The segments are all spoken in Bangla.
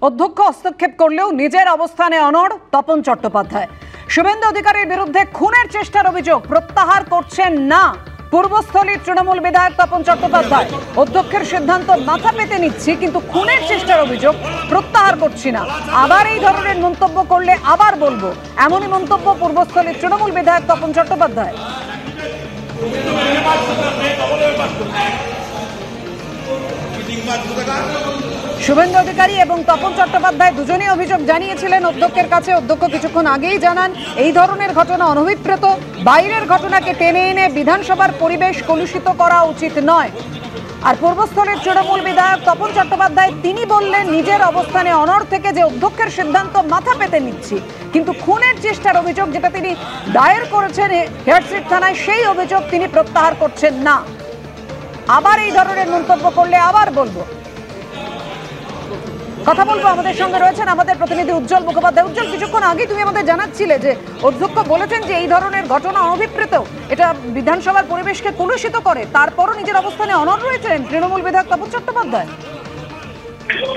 অধ্যক্ষ হস্তক্ষেপ করলেও নিজের অবস্থানে অনড় তপন চট্টোপাধ্যায়। শুভেন্দু অধিকারীর বিরুদ্ধে খুনের চেষ্টার অভিযোগ প্রত্যাহার করছেন না পূর্বস্থলীর তৃণমূল বিধায়ক তপন চট্টোপাধ্যায়। অধ্যক্ষের সিদ্ধান্ত মাথা পেতে নিচ্ছি, কিন্তু খুনের চেষ্টার অভিযোগ প্রত্যাহার করছি না। আবার এই ধরনের মন্তব্য করলে আবার বলবো, এমনই মন্তব্য পূর্বস্থলীর তৃণমূল বিধায়ক তপন চট্টোপাধ্যায়। শুভেন্দু অধিকারী এবং তপন চট্টোপাধ্যায় দুজনেই অভিযোগ জানিয়েছিলেন অধ্যক্ষের কাছে। অধ্যক্ষ কিছুক্ষণ আগেই জানান এই ধরনের ঘটনা অনভিপ্রেত, বাইরের ঘটনাকে টেনে এনে বিধানসভার পরিবেশ কলুষিত করা উচিত নয়। আর পূর্বস্থলের তৃণমূল বিধায়ক তপন চট্টোপাধ্যায় তিনি বললেন নিজের অবস্থানে অনড় থেকে যে অধ্যক্ষের সিদ্ধান্ত মাথা পেতে নিচ্ছি, কিন্তু খুনের চেষ্টার অভিযোগ যেটা তিনি দায়ের করেছেন হেয়ারস্ট্রিট থানায়, সেই অভিযোগ তিনি প্রত্যাহার করছেন না। আবার এই ধরনের মন্তব্য করলে আবার বলবো। কথা বলবো, আমাদের সঙ্গে রয়েছেন আমাদের প্রতিনিধি উজ্জ্বল মুখোপাধ্যায়। উজ্জ্বল, কিছুক্ষণ আগে তুমি আমাদের জানাচ্ছিলে যে অধ্যক্ষ বলেছেন যে এই ধরনের ঘটনা অনভিপ্রেত, এটা বিধানসভার পরিবেশকে কলুষিত করে, তারপরও নিজের অবস্থানে অনড় রয়েছেন তৃণমূল বিধায়ক তপন চট্টোপাধ্যায়।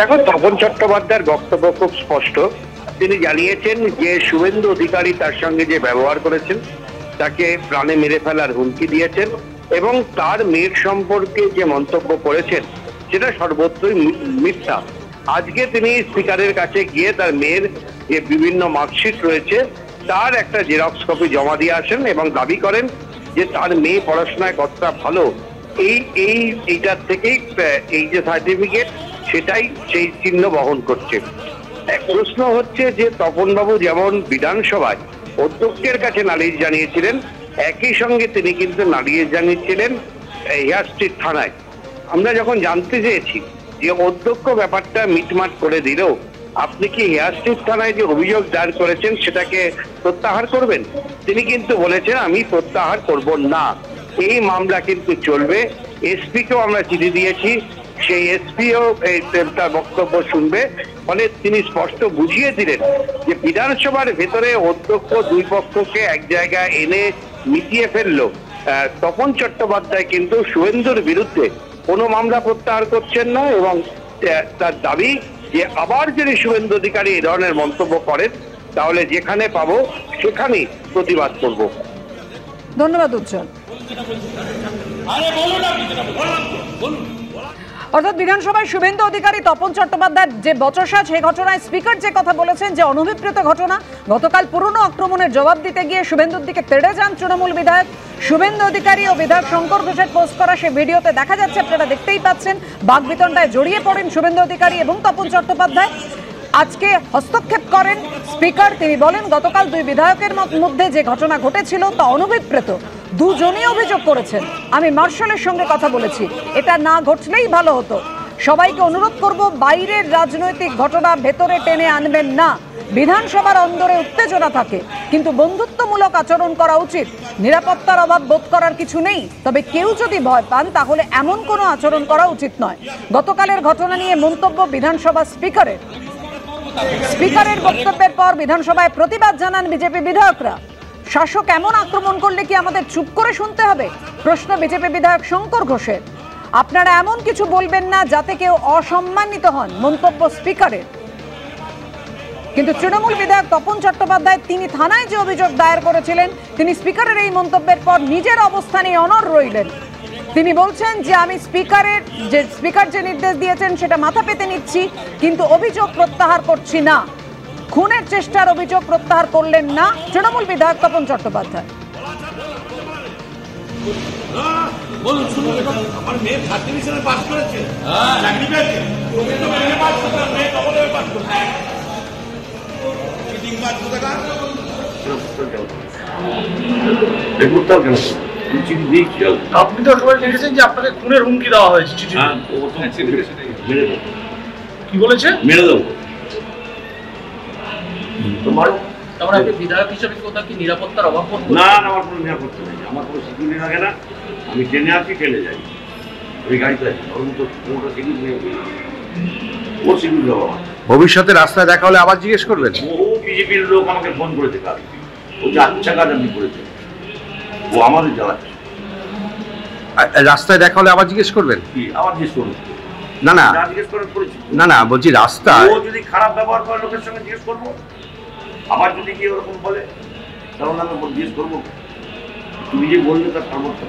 এখন তপন চট্টোপাধ্যায়ের বক্তব্য খুব স্পষ্ট। তিনি জানিয়েছেন যে শুভেন্দু অধিকারী তার সঙ্গে যে ব্যবহার করেছেন, তাকে প্রাণে মেরে ফেলার হুমকি দিয়েছেন এবং তার মেয়ের সম্পর্কে যে মন্তব্য করেছেন সেটা সর্বত্রই মিথ্যা। আজকে তিনি স্পিকারের কাছে গিয়ে তার মেয়ের যে বিভিন্ন মার্কশিট রয়েছে তার একটা জেরক্স কপি জমা দিয়ে আসেন এবং দাবি করেন যে তার মেয়ে পড়াশোনায় কতটা ভালো, এইটার থেকেই এই যে সার্টিফিকেট সেটাই সেই চিহ্ন বহন করছে। প্রশ্ন হচ্ছে যে তপনবাবু যেমন বিধানসভায় অধ্যক্ষের কাছে নালিশ জানিয়েছিলেন, একই সঙ্গে তিনি কিন্তু নালিশ জানিয়েছিলেন হেয়ারস্ট্রিট থানায়। আমরা যখন জানতে চেয়েছি যে অধ্যক্ষ ব্যাপারটা মিটমাট করে দিলেও আপনি কি হেয়ারস্ট্রিট থানায় যে অভিযোগ দায়ের করেছেন সেটাকে প্রত্যাহার করবেন, তিনি কিন্তু বলেছেন আমি প্রত্যাহার করব না, এই মামলা কিন্তু চলবে। এসপিকেও আমরা চিঠি দিয়েছি, সেই এসপিও তার বক্তব্য শুনবে। ফলে তিনি স্পষ্ট বুঝিয়ে দিলেন যে বিধানসভার ভেতরে অধ্যক্ষ দুই পক্ষকে এক জায়গায় এনে মিটিয়ে ফেললো। তপন চট্টোপাধ্যায় কিন্তু শুভেন্দুর বিরুদ্ধে কোনো মামলা প্রত্যাহার করছেন না এবং তার দাবি যে আবার যদি শুভেন্দু অধিকারী এই ধরনের মন্তব্য করেন তাহলে যেখানে পাবো সেখানেই প্রতিবাদ করব। ধন্যবাদ উজ্জ্বল। অর্থাৎ বিধানসভায় শুভেন্দু অধিকারী তপন চট্টোপাধ্যায়ের যে বচসা, সেই ঘটনায় স্পিকার যে কথা বলেছেন যে অনভিপ্রেত ঘটনা, গতকাল পুরনো আক্রমণের জবাব দিতে গিয়ে শুভেন্দুর দিকে তেড়ে যান তৃণমূল বিধায়ক। শুভেন্দু অধিকারী ও বিধায়ক শঙ্কর ঘোষের পোস্ট করা সে ভিডিওতে দেখা যাচ্ছে, আপনারা দেখতেই পাচ্ছেন, বাকবিতণ্ডায় জড়িয়ে পড়েন শুভেন্দু অধিকারী এবং তপন চট্টোপাধ্যায়। আজকে হস্তক্ষেপ করেন স্পিকার, তিনি বলেন গতকাল দুই বিধায়কের মধ্যে যে ঘটনা ঘটেছিল তা অনভিপ্রেত। দুজনেই অভিযোগ করেছেন, আমি মার্শালের সঙ্গে কথা বলেছি, এটা না ঘটলেই ভালো হতো। সবাইকে অনুরোধ করব বাইরের রাজনৈতিক ঘটনা ভেতরে টেনে আনবেন না। বিধানসভার অন্দরে উত্তেজনা থাকে, কিন্তু বন্ধুত্বমূলক আচরণ করা উচিত। নিরাপত্তার অভাব বোধ করার কিছু নেই, তবে কেউ যদি ভয় পান তাহলে এমন কোনো আচরণ করা উচিত নয়। গতকালের ঘটনা নিয়ে মন্তব্য বিধানসভা স্পিকারের। স্পিকারের বক্তব্যের পর বিধানসভায় প্রতিবাদ জানান বিজেপি বিধায়করা। শাসক এমন আক্রমণ করলে কি আমাদের চুপ করে শুনতে হবে? প্রশ্ন বিজেপি বিধায়ক শঙ্কর ঘোষের। আপনারা এমন কিছু বলবেন না যাতে কেউ অসম্মানিত হন, মন্তব্য স্পিকারের। কিন্তু তৃণমূল বিধায়ক তপন চট্টোপাধ্যায় তিনি থানায় যে অভিযোগ দায়ের করেছিলেন, তিনি স্পিকারের এই মন্তব্যের পর নিজের অবস্থানে অনড় রইলেন। তিনি বলছেন যে আমি স্পিকার যে নির্দেশ দিয়েছেন সেটা মাথা পেতে নিচ্ছি, কিন্তু অভিযোগ প্রত্যাহার করছি না। খুনের চেষ্টার অভিযোগ প্রত্যাহার করলেন না তৃণমূল বিধায়ক তপন চট্টোপাধ্যায়। আপনি তো সবাই লিখেছেন যে আপনাকে খুনের হুমকি দেওয়া হয়েছে চিঠি। কি বলেছে? মেরে দেবো। তারপরে আপনি বিধায়ক হিসেবে কোথাও কি নিরাপত্তার অভাব? না, আমার কোনো নিরাপত্তা নেই, আমার কোনো সিকিউরিটি লাগে না। আমি ট্রেনে আসি, ট্রেনে যাই, ওই গাড়িতে আছি, ওর মতো কোনোটা সিকিউরিটি নেই, ও সিকিউরিটি দেবো। ভবিষ্যতে রাস্তায় দেখা হলে আবার জিজ্ঞেস করবেন? ও বিজেপির লোক আমাকে ফোন করেছে কাজ, ও যে আচ্ছা কাজ আপনি করেছে, ও আমাদের জ্বালাচ্ছে। রাস্তায় দেখা হলে আবার জিজ্ঞেস করবেন? কি আবার জিজ্ঞেস করবেন? না না যা জিজ্ঞেস করে করেছি। না না বলছি রাস্তা ও যদি খারাপ ব্যবহার করে লোকের সঙ্গে জিজ্ঞেস করবো, আবার যদি কেউ ওরকম বলে তাহলে আমি জিজ্ঞেস করবো। তুমি যে বললে তার সর্বোচ্চ